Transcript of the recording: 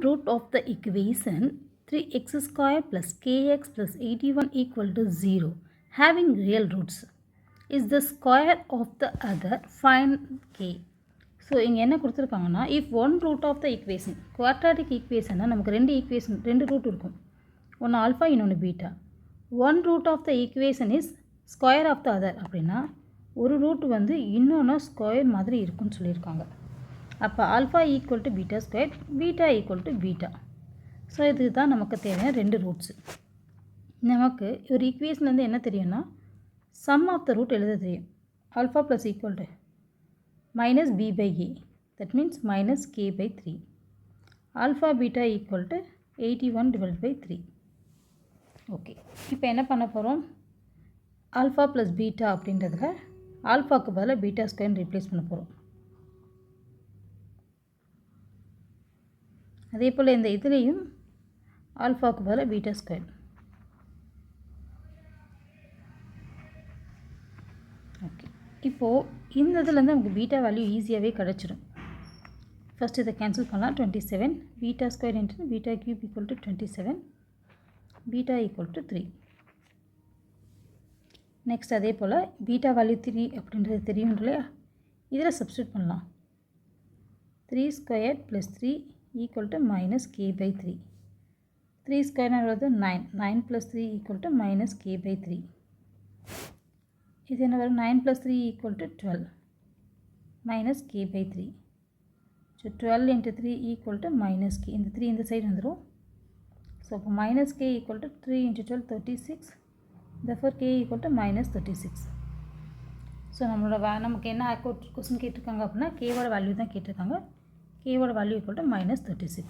root of the equation 3x square plus kx plus 81 equal to 0 having real roots is the square of the other, find k. So இங்கே என்ன கொடுத்துருக்காங்கன்னா, if one root of the equation, quadratic ஈக்குவேஷன்னா நமக்கு ரெண்டு root இருக்கும், ஒன்று alpha இன்னொன்று beta. One root of the equation is square of the other. அப்படின்னா ஒரு ரூட் வந்து இன்னொன்று ஸ்கொயர் மாதிரி இருக்குன்னு சொல்லியிருக்காங்க. அப்போ alpha equal to beta square, beta equal to beta. So இதுக்கு தான் நமக்கு தேவையான ரெண்டு ரூட்ஸு. நமக்கு ஒரு ஈக்குவேஷன்லேருந்து என்ன தெரியும்னா, சம் ஆஃப் த ரூட் எழுத தெரியும். Alpha plus equal to minus b by a, that means minus k by 3. Alpha beta equal to 81 divide by 3. Okay, இப்போ என்ன பண்ண போகிறோம், ஆல்ஃபா ப்ளஸ் பீட்டா அப்படின்றதுல ஆல்ஃபாவுக்கு பதிலாக பீட்டா ஸ்கொயர் ரீப்ளேஸ் பண்ண போகிறோம். அதே போல் இந்த இதுலேயும் ஆல்ஃபாவுக்கு பதிலாக பீட்டா ஸ்கொயர். ஓகே, இப்போது இந்த இதுலேருந்து நமக்கு பீட்டா வேல்யூ ஈஸியாகவே கிடச்சிடும். ஃபஸ்ட்டு இதை கேன்சல் பண்ணலாம். 27 beta square into beta cube equal to 27, beta equal to 3. Next அதே போல் பீட்டா வேல்யூ 3 அப்படின்றது தெரியும் இல்லையா, இதில் சப்ஸ்டியூட் பண்ணலாம். 3 square plus 3 equal to minus k by 3. 3 ஸ்கொயர்னா எவ்வளவு? 9. 9 plus 3 equal to minus k by 3. இது என்ன வரும்? 9 plus 3 equal to 12 minus k by 3. So 12 into 3 equal to minus k. இந்த 3 இந்த சைடு வந்துடும். ஸோ அப்போ minus k equal to 3 into 12 36. therefore k equal to minus 36. So நமக்கு என்ன question கேட்டிருக்காங்க அப்படின்னா, கேவோட வேல்யூ தான் கேட்டிருக்காங்க. கேவோட வேல்யூ ஈக்குவல் டு மைனஸ் 36.